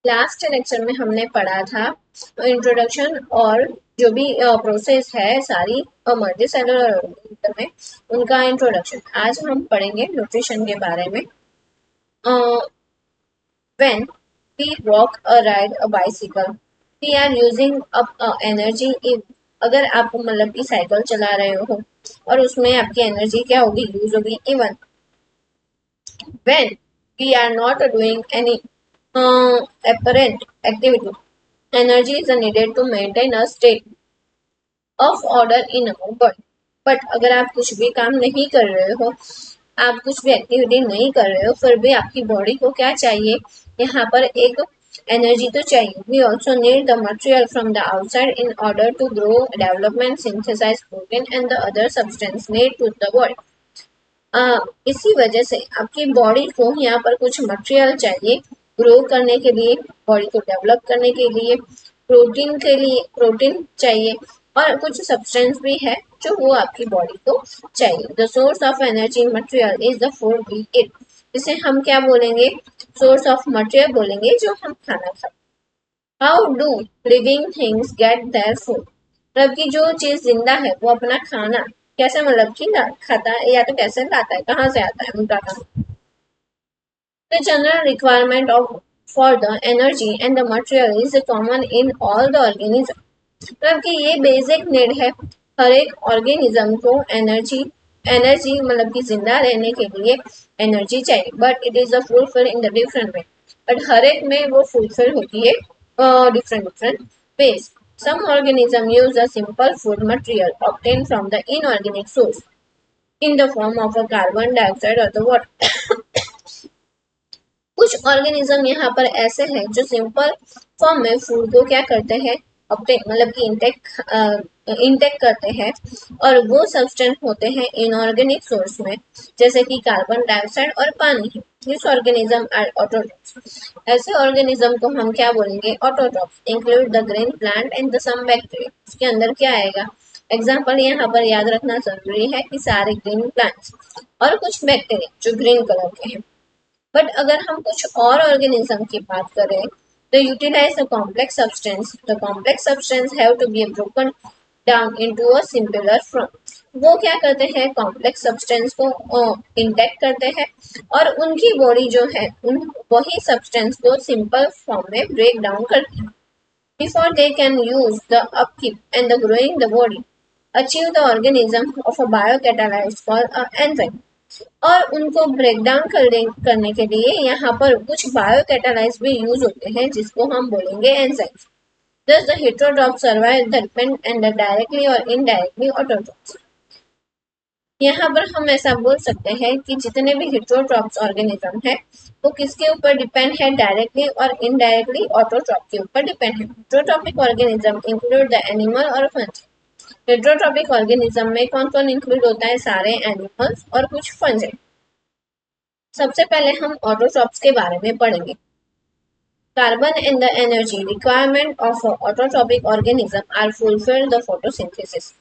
Last lecture में हमने पढ़ा था इंट्रोडक्शन और जो भी प्रोसेस है सारी मल्टीसेलुलर ऑर्गेनिज्म में उनका इंट्रोडक्शन। आज हम पढ़ेंगे न्यूट्रिशन के बारे में। When we walk a ride a bicycle we are using up energy in. अगर आप मतलब कि साइकिल चला रहे हो और उसमें आपकी एनर्जी क्या होगी, यूज होगी। Even when we are not doing any apparent activity, energy is needed to maintain a state of order in our body. But अगर आप कुछ भी काम नहीं कर रहे हो, आप कुछ भी एक्टिविटी नहीं कर रहे हो, फिर भी आपकी बॉडी को क्या चाहिए, यहाँ पर एक एनर्जी तो चाहिए। We also need the material from the outside in order to grow, development, synthesise protein and the other substance need to the body. इसी वजह से आपकी बॉडी को यहाँ पर कुछ मटेरियल चाहिए ग्रो करने के लिए, बॉडी को डेवलप करने के लिए प्रोटीन चाहिए और कुछ सब्सटेंस भी है जो वो आपकी बॉडी को चाहिए। The source of energy material is the food we eat. इसे हम क्या बोलेंगे, सोर्स ऑफ मटेरियल बोलेंगे जो हम खाना खाते। How do living things get their food. मतलब कि जो चीज जिंदा है वो अपना खाना कैसे मतलब कि खाता है, या तो कैसे लाता है, कहाँ से आता है उनका खाना। The general requirement of for the energy and the material is common in all the organism। मतलब कि ये बेसिक नीड है, हर एक ऑर्गेनिज्म को एनर्जी एनर्जी मतलब कि जिंदा रहने के लिए एनर्जी चाहिए। But it is a fulfil in the different way. But हर एक में वो फुलफिल होती है different different ways. Some organisms use a simple food material obtained from the inorganic source in the form of a carbon dioxide or the water। कुछ organism यहाँ पर ऐसे हैं जो सिंपल फॉर्म में फूड को क्या करते हैं, अपने मतलब कि इंटेक करते हैं, और वो सब्सटेंस होते हैं इनऑर्गेनिक सोर्स में, जैसे कि कार्बन डाइऑक्साइड और पानी। This organism are autotrophs. ऐसे ऑर्गेनिज्म को हम क्या बोलेंगे, autotrophs. Include the green plant and the some bacteria. इसके अंदर क्या आएगा, एग्जाम्पल यहाँ पर याद रखना जरूरी है कि सारे ग्रीन प्लांट्स और कुछ बैक्टीरिया जो ग्रीन कलर के हैं। बट अगर हम कुछ और ऑर्गेनिज्म की बात करें तो utilise the complex substance. The complex substance have to be broken down into a simpler form. वो क्या करते हैं, कॉम्प्लेक्स सब्सटेंस को इंटेक्ट करते हैं और उनकी बॉडी जो है उन वही सब्सटेंस को सिंपल फॉर्म में ब्रेक डाउन करती है। Before they can use the upkeep and the growing the body achieve the organism of a biocatalyst called enzyme. और उनको ब्रेक डाउन करने के लिए यहाँ पर कुछ बायोकैटालाइज भी यूज होते हैं जिसको हम बोलेंगे enzymes. Thus the heterotrophs survive the depend and the directly or indirectly autotrophs। यहाँ पर हम ऐसा बोल सकते हैं कि जितने भी हेटेरोट्रॉप्स ऑर्गेनिज्म है वो किसके ऊपर डिपेंड है, डायरेक्टली और इनडायरेक्टली ऑटोट्रॉप के ऊपर डिपेंड है। Heterotrophic organism include the animal और फंज। हेटेरोट्रॉपिक ऑर्गेनिज्म में कौन कौन इंक्लूड होता है, सारे एनिमल्स और कुछ फंज। सबसे पहले हम ऑटोट्रॉप्स के बारे में पढ़ेंगे। Carbon and the energy requirement of autotrophic organism are fulfil the photosynthesis.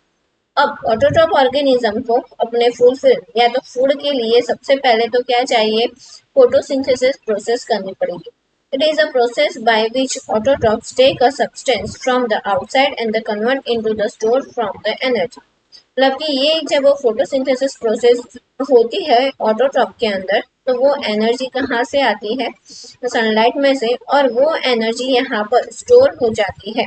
अब ऑटोट्रॉप ऑर्गेनिज्म को अपने फुलफिल या तो फूड के लिए सबसे पहले तो क्या चाहिए, फोटोसिंथेसिस प्रोसेस करनी पड़ेगी। It is a process by which autotrophs take a substance from the outside and convert into the store from the energy। मतलब कि ये जब वो फोटोसिंथेसिस प्रोसेस होती है ऑटोट्रॉप के अंदर तो वो एनर्जी कहाँ से आती है, सनलाइट में से, और वो एनर्जी यहाँ पर स्टोर हो जाती है।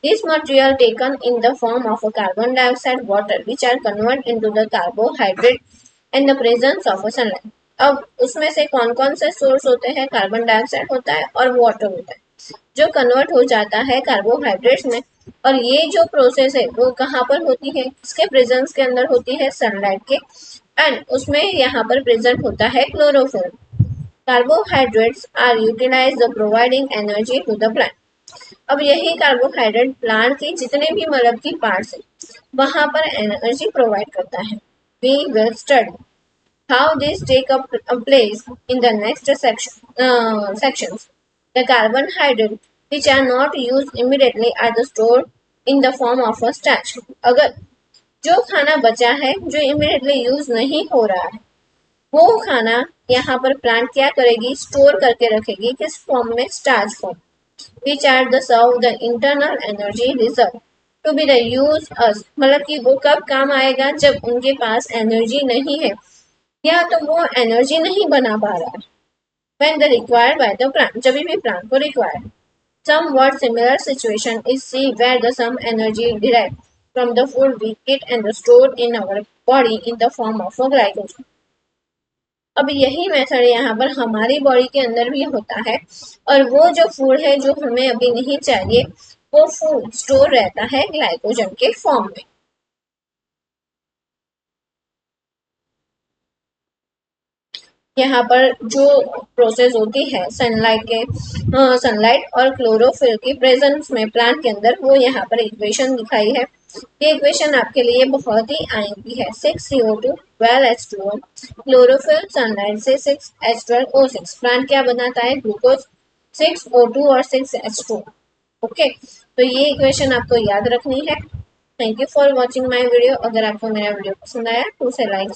This material taken in the form of a carbon dioxide water which are convert into the carbohydrate and the presence of a sunlight. अब उसमें से कौन कौन से सोर्स होते हैं, कार्बन डाइऑक्साइड होता है और वाटर होता है जो कन्वर्ट हो जाता है कार्बोहाइड्रेट्स में। और ये जो प्रोसेस है वो कहाँ पर होती है, किसके प्रेजेंस के अंदर होती है, सनलाइट के, एंड उसमें यहाँ पर प्रेजेंट होता है chlorophyll. Carbohydrates are utilised providing energy to the plant. अब यही कार्बोहाइड्रेट प्लांट के जितने भी मतलब की पार्ट्स है वहां पर एनर्जी प्रोवाइड करता है। We will study how these take up a place in the next sections। The carbohydrates which are not used immediately are stored in the form of a starch। अगर जो खाना बचा है जो इमीडिएटली यूज नहीं हो रहा है वो खाना यहाँ पर प्लांट क्या करेगी, स्टोर करके रखेगी, किस फॉर्म में, starch form. which are the serve the internal energy reserve to be the use us, मतलब कि वो कब काम आएगा, जब उनके पास एनर्जी नहीं है या तो वो एनर्जी नहीं बना पा रहा है। when the required by the plant, जब भी प्लांट को require. Somewhat similar situation is seen where the some energy derived from the food we eat and stored in our body in the form of a glycogen। अब यही method यहाँ पर हमारी body के अंदर भी होता है, और वो जो फूड है जो हमें अभी नहीं चाहिए, वो फूड स्टोर रहता है ग्लाइकोजन के फॉर्म में। यहाँ पर जो प्रोसेस होती है सनलाइट और क्लोरोफिल की प्रेजेंस में प्लांट के अंदर, वो यहाँ पर इक्वेशन दिखाई है। ये इक्वेशन आपके लिए बहुत ही आएगी है। 6CO2 12H2O, क्लोरोफिल सनलाइट से 6H12O6, प्लांट क्या बनाता है, ग्लूकोज, 6O2 और 6H2। ओके, तो ये इक्वेशन आपको याद रखनी है। Thank you for watching my video. अगर आपको मेरा वीडियो पसंद आया तो उसे लाइक